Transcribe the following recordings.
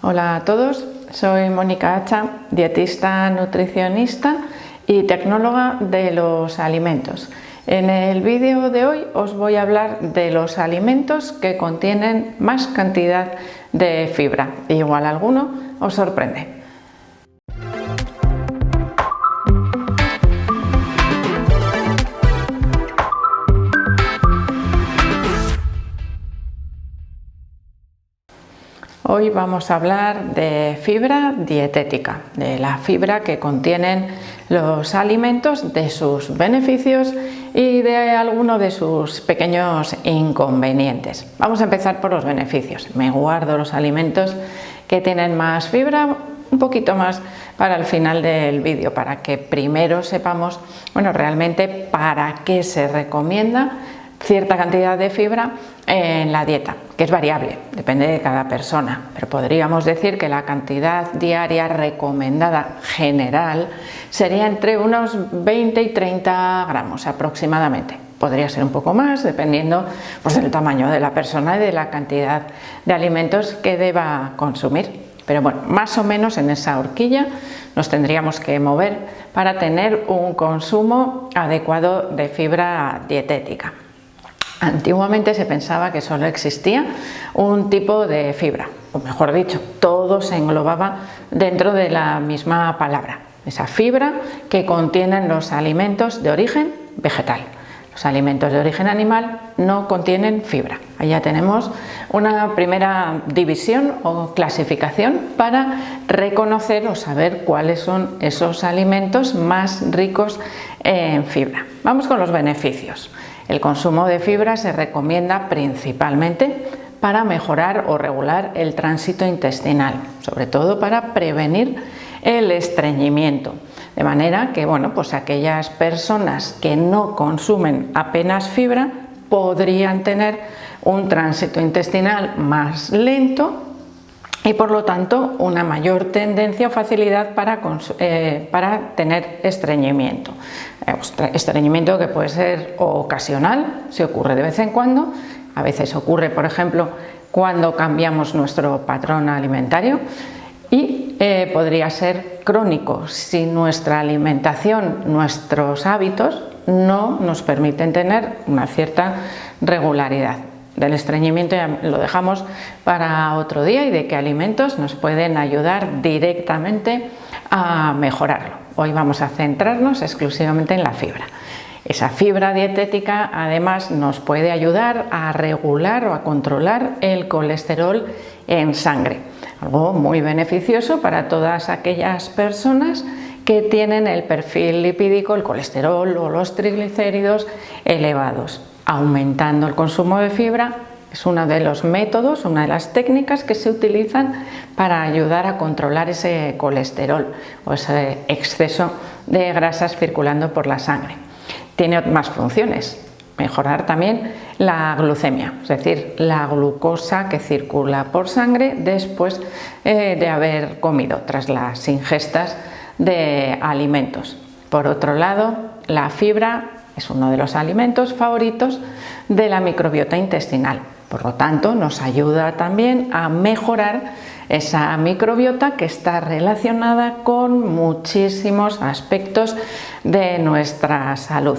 Hola a todos, soy Mónica Hacha, dietista, nutricionista y tecnóloga de los alimentos. En el vídeo de hoy os voy a hablar de los alimentos que contienen más cantidad de fibra. Igual alguno os sorprende. Hoy vamos a hablar de fibra dietética, de la fibra que contienen los alimentos, de sus beneficios y de alguno de sus pequeños inconvenientes. Vamos a empezar por los beneficios. Me guardo los alimentos que tienen más fibra, un poquito más para el final del vídeo, para que primero sepamos, realmente para qué se recomienda cierta cantidad de fibra en la dieta, que es variable, depende de cada persona, pero podríamos decir que la cantidad diaria recomendada general sería entre unos 20 y 30 gramos aproximadamente. Podría ser un poco más dependiendo del tamaño de la persona y de la cantidad de alimentos que deba consumir. Pero bueno, más o menos en esa horquilla nos tendríamos que mover para tener un consumo adecuado de fibra dietética. Antiguamente se pensaba que solo existía un tipo de fibra, o mejor dicho, todo se englobaba dentro de la misma palabra, esa fibra que contienen los alimentos de origen vegetal. Los alimentos de origen animal no contienen fibra. Ahí ya tenemos una primera división o clasificación para reconocer o saber cuáles son esos alimentos más ricos en fibra. Vamos con los beneficios. El consumo de fibra se recomienda principalmente para mejorar o regular el tránsito intestinal, sobre todo para prevenir el estreñimiento. De manera que aquellas personas que no consumen apenas fibra podrían tener un tránsito intestinal más lento y por lo tanto una mayor tendencia o facilidad para tener estreñimiento. Estreñimiento que puede ser ocasional, si ocurre de vez en cuando, a veces ocurre por ejemplo cuando cambiamos nuestro patrón alimentario y podría ser crónico si nuestra alimentación, nuestros hábitos no nos permiten tener una cierta regularidad. Del estreñimiento ya lo dejamos para otro día y de qué alimentos nos pueden ayudar directamente a mejorarlo. Hoy vamos a centrarnos exclusivamente en la fibra. Esa fibra dietética además nos puede ayudar a regular o a controlar el colesterol en sangre, algo muy beneficioso para todas aquellas personas que tienen el perfil lipídico, el colesterol o los triglicéridos elevados. Aumentando el consumo de fibra es uno de los métodos, una de las técnicas que se utilizan para ayudar a controlar ese colesterol o ese exceso de grasas circulando por la sangre. Tiene más funciones, mejorar también la glucemia, es decir, la glucosa que circula por sangre después de haber comido, tras las ingestas de alimentos. Por otro lado, la fibra es uno de los alimentos favoritos de la microbiota intestinal. Por lo tanto, nos ayuda también a mejorar esa microbiota que está relacionada con muchísimos aspectos de nuestra salud.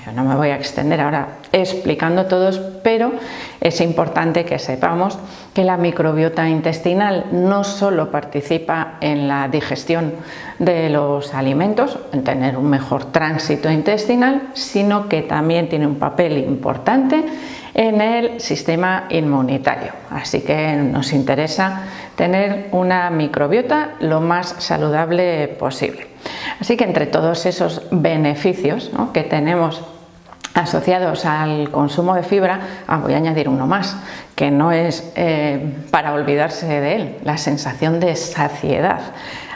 Yo no me voy a extender ahora explicando todos, pero es importante que sepamos que la microbiota intestinal no solo participa en la digestión de los alimentos, en tener un mejor tránsito intestinal, sino que también tiene un papel importante en el sistema inmunitario. Así que nos interesa tener una microbiota lo más saludable posible. Así que entre todos esos beneficios que tenemos asociados al consumo de fibra, voy a añadir uno más, que no es para olvidarse de él, la sensación de saciedad.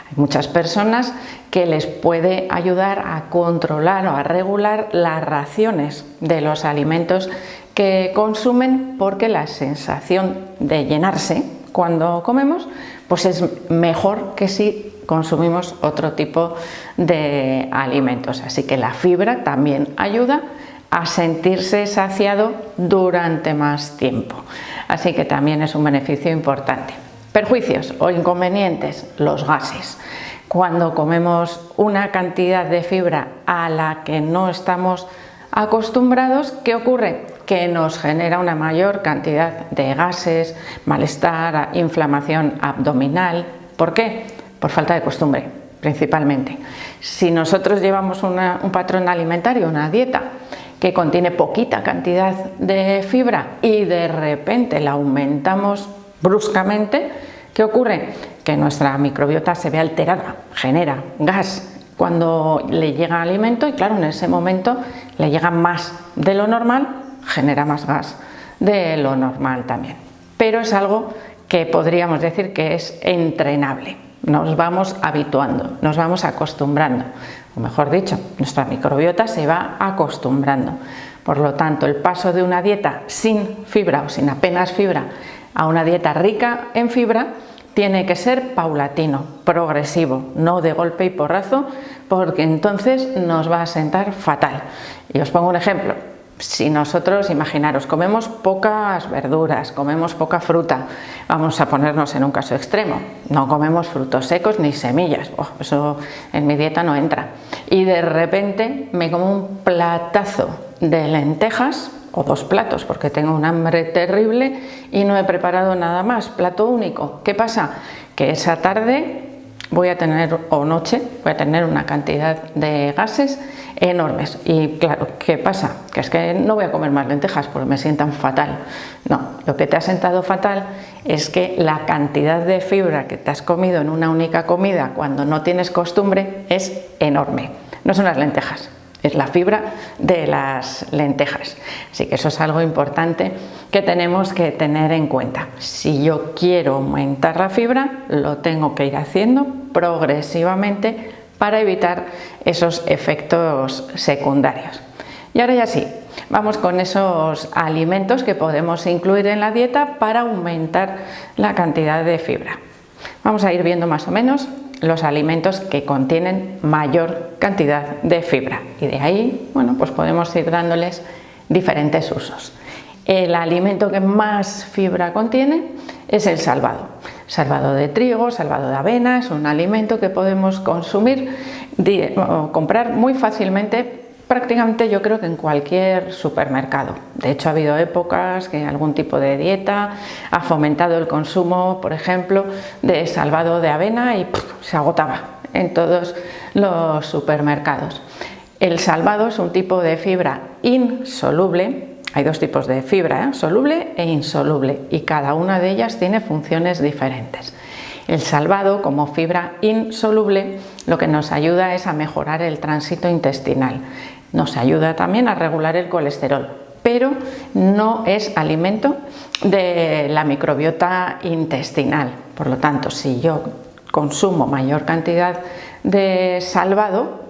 Hay muchas personas que les puede ayudar a controlar o a regular las raciones de los alimentos que consumen, porque la sensación de llenarse cuando comemos es mejor que si consumimos otro tipo de alimentos. Así que la fibra también ayuda a sentirse saciado durante más tiempo. Así que también es un beneficio importante. Perjuicios o inconvenientes, los gases. Cuando comemos una cantidad de fibra a la que no estamos acostumbrados, ¿qué ocurre? Que nos genera una mayor cantidad de gases, malestar, inflamación abdominal. ¿Por qué? Por falta de costumbre, principalmente. Si nosotros llevamos un patrón alimentario, una dieta que contiene poquita cantidad de fibra y de repente la aumentamos bruscamente, ¿qué ocurre? Que nuestra microbiota se ve alterada, genera gas cuando le llega alimento y claro, en ese momento le llega más de lo normal, genera más gas de lo normal también. Pero es algo que podríamos decir que es entrenable. Nos vamos habituando, nos vamos acostumbrando, o mejor dicho, nuestra microbiota se va acostumbrando. Por lo tanto, el paso de una dieta sin fibra o sin apenas fibra a una dieta rica en fibra tiene que ser paulatino, progresivo, no de golpe y porrazo, porque entonces nos va a sentar fatal. Y os pongo un ejemplo. Si nosotros, imaginaros, comemos pocas verduras, comemos poca fruta, vamos a ponernos en un caso extremo, no comemos frutos secos ni semillas, eso en mi dieta no entra, y de repente me como un platazo de lentejas, o 2 platos, porque tengo un hambre terrible y no he preparado nada más, plato único. ¿Qué pasa? Que esa tarde voy a tener, o noche, voy a tener una cantidad de gases enormes. Y claro, ¿qué pasa? Que es que no voy a comer más lentejas porque me sientan fatal. No, lo que te ha sentado fatal es que la cantidad de fibra que te has comido en una única comida cuando no tienes costumbre es enorme. No son las lentejas, es la fibra de las lentejas. Así que eso es algo importante que tenemos que tener en cuenta. Si yo quiero aumentar la fibra, lo tengo que ir haciendo progresivamente para evitar esos efectos secundarios. Y ahora ya sí, vamos con esos alimentos que podemos incluir en la dieta para aumentar la cantidad de fibra. Vamos a ir viendo más o menos los alimentos que contienen mayor cantidad de fibra y de ahí, bueno, pues podemos ir dándoles diferentes usos. El alimento que más fibra contiene es el salvado. Salvado de trigo, salvado de avena, es un alimento que podemos consumir o comprar muy fácilmente, prácticamente yo creo que en cualquier supermercado. De hecho, ha habido épocas que algún tipo de dieta ha fomentado el consumo, por ejemplo, de salvado de avena y se agotaba en todos los supermercados. El salvado es un tipo de fibra insoluble. Hay 2 tipos de fibra, soluble e insoluble, y cada una de ellas tiene funciones diferentes. El salvado, como fibra insoluble, lo que nos ayuda es a mejorar el tránsito intestinal. Nos ayuda también a regular el colesterol, pero no es alimento de la microbiota intestinal. Por lo tanto, si yo consumo mayor cantidad de salvado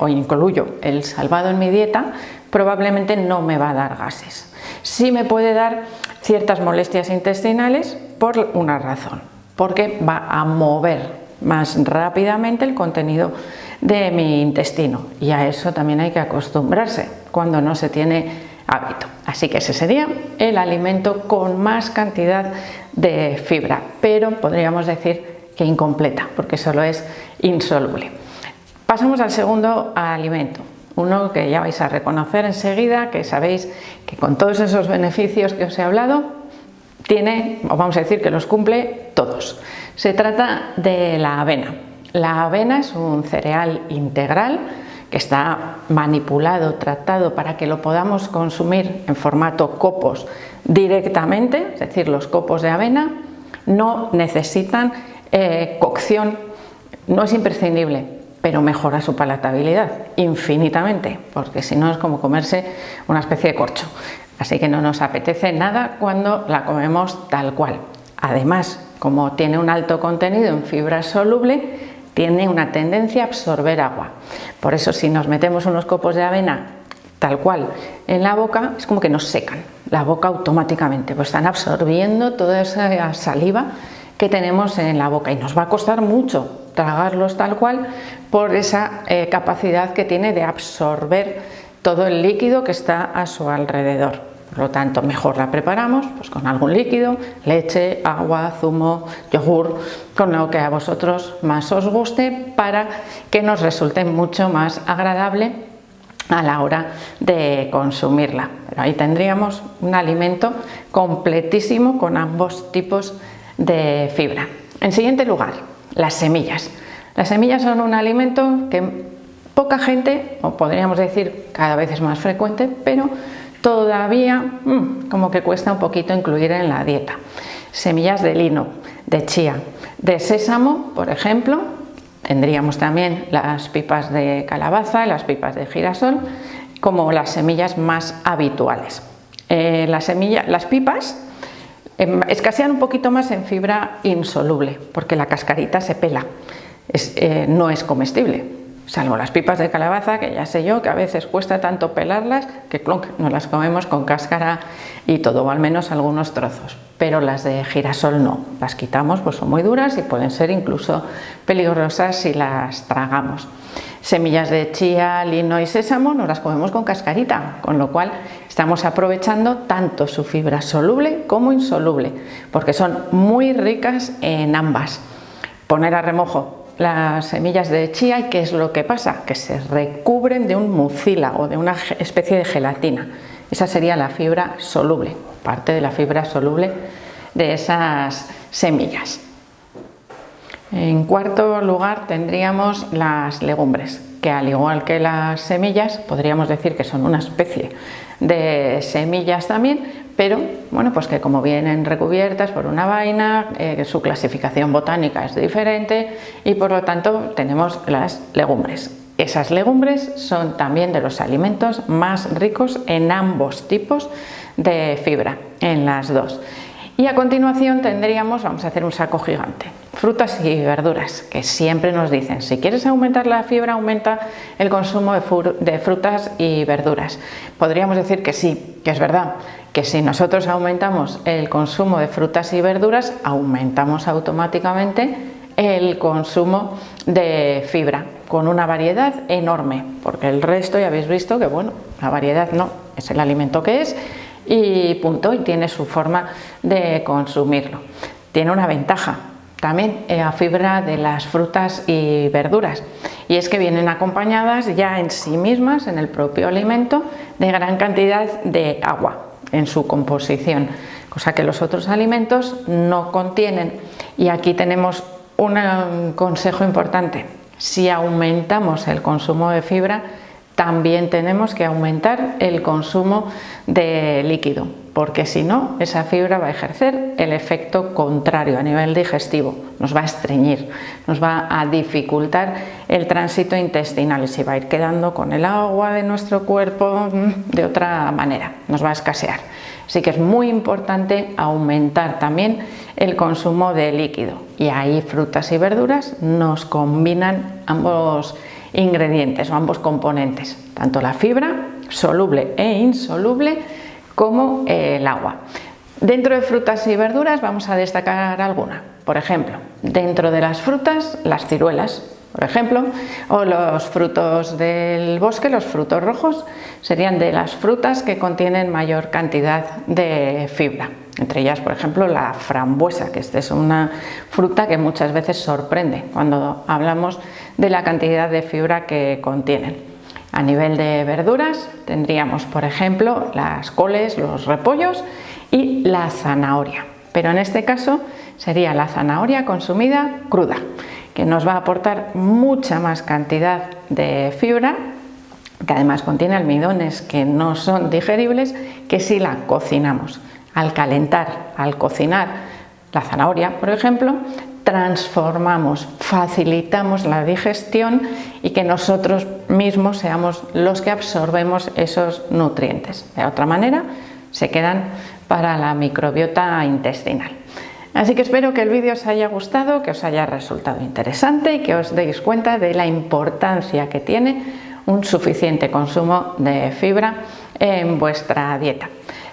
o incluyo el salvado en mi dieta, probablemente no me va a dar gases. Sí me puede dar ciertas molestias intestinales por una razón, porque va a mover más rápidamente el contenido de mi intestino y a eso también hay que acostumbrarse cuando no se tiene hábito. Así que ese sería el alimento con más cantidad de fibra, pero podríamos decir que incompleta, porque solo es insoluble. Pasamos al segundo alimento, uno que ya vais a reconocer enseguida, que sabéis que con todos esos beneficios que os he hablado, tiene, o vamos a decir que los cumple todos. Se trata de la avena. La avena es un cereal integral que está manipulado, tratado para que lo podamos consumir en formato copos directamente, es decir, los copos de avena no necesitan cocción, no es imprescindible, pero mejora su palatabilidad infinitamente, porque si no es como comerse una especie de corcho. Así que no nos apetece nada cuando la comemos tal cual. Además, como tiene un alto contenido en fibra soluble, tiene una tendencia a absorber agua. Por eso, si nos metemos unos copos de avena tal cual en la boca, es como que nos secan la boca automáticamente, pues están absorbiendo toda esa saliva que tenemos en la boca y nos va a costar mucho tragarlos tal cual por esa capacidad que tiene de absorber todo el líquido que está a su alrededor. Por lo tanto, mejor la preparamos pues con algún líquido, leche, agua, zumo, yogur, con lo que a vosotros más os guste, para que nos resulte mucho más agradable a la hora de consumirla. Pero ahí tendríamos un alimento completísimo con ambos tipos de fibra. En siguiente lugar, las semillas. Las semillas son un alimento que poca gente, o podríamos decir cada vez es más frecuente, pero todavía como que cuesta un poquito incluir en la dieta. Semillas de lino, de chía, de sésamo, por ejemplo. Tendríamos también las pipas de calabaza y las pipas de girasol como las semillas más habituales. Las pipas escasean un poquito más en fibra insoluble porque la cascarita se pela, no es comestible. Salvo las pipas de calabaza, que ya sé yo que a veces cuesta tanto pelarlas que clonk, nos las comemos con cáscara y todo, o al menos algunos trozos. Pero las de girasol no, las quitamos, pues son muy duras y pueden ser incluso peligrosas si las tragamos. Semillas de chía, lino y sésamo nos las comemos con cascarita, con lo cual estamos aprovechando tanto su fibra soluble como insoluble, porque son muy ricas en ambas. Poner a remojo las semillas de chía, y ¿qué es lo que pasa? Que se recubren de un mucílago, de una especie de gelatina. Esa sería la fibra soluble, parte de la fibra soluble de esas semillas. En cuarto lugar tendríamos las legumbres, que al igual que las semillas podríamos decir que son una especie de semillas también, pero bueno, pues que como vienen recubiertas por una vaina, su clasificación botánica es diferente y por lo tanto tenemos las legumbres. Esas legumbres son también de los alimentos más ricos en ambos tipos de fibra, en las dos. Y a continuación tendríamos, vamos a hacer un saco gigante, frutas y verduras, que siempre nos dicen, si quieres aumentar la fibra, aumenta el consumo de frutas y verduras. Podríamos decir que sí, que es verdad, que si nosotros aumentamos el consumo de frutas y verduras, aumentamos automáticamente el consumo de fibra, con una variedad enorme, porque el resto ya habéis visto que bueno, la variedad no, es el alimento que es, y punto, y tiene su forma de consumirlo. Tiene una ventaja también la fibra de las frutas y verduras, y es que vienen acompañadas ya en sí mismas, en el propio alimento, de gran cantidad de agua en su composición, cosa que los otros alimentos no contienen. Y aquí tenemos un consejo importante: si aumentamos el consumo de fibra, también tenemos que aumentar el consumo de líquido, porque si no, esa fibra va a ejercer el efecto contrario a nivel digestivo, nos va a estreñir, nos va a dificultar el tránsito intestinal y se va a ir quedando con el agua de nuestro cuerpo de otra manera, nos va a escasear. Así que es muy importante aumentar también el consumo de líquido, y ahí frutas y verduras nos combinan ambos ingredientes o ambos componentes, tanto la fibra soluble e insoluble como el agua. Dentro de frutas y verduras vamos a destacar alguna. Por ejemplo, dentro de las frutas, las ciruelas, por ejemplo, o los frutos del bosque, los frutos rojos, serían de las frutas que contienen mayor cantidad de fibra. Entre ellas, por ejemplo, la frambuesa, que esta es una fruta que muchas veces sorprende cuando hablamos de la cantidad de fibra que contienen. A nivel de verduras tendríamos, por ejemplo, las coles, los repollos y la zanahoria, pero en este caso sería la zanahoria consumida cruda, que nos va a aportar mucha más cantidad de fibra, que además contiene almidones que no son digeribles, que si la cocinamos. Al calentar, al cocinar la zanahoria, por ejemplo, transformamos, facilitamos la digestión y que nosotros mismos seamos los que absorbemos esos nutrientes. De otra manera, se quedan para la microbiota intestinal. Así que espero que el vídeo os haya gustado, que os haya resultado interesante y que os deis cuenta de la importancia que tiene un suficiente consumo de fibra en vuestra dieta.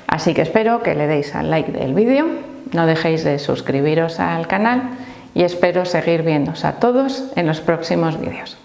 Así que espero que le deis al like del vídeo, no dejéis de suscribiros al canal y espero seguir viéndoos a todos en los próximos vídeos.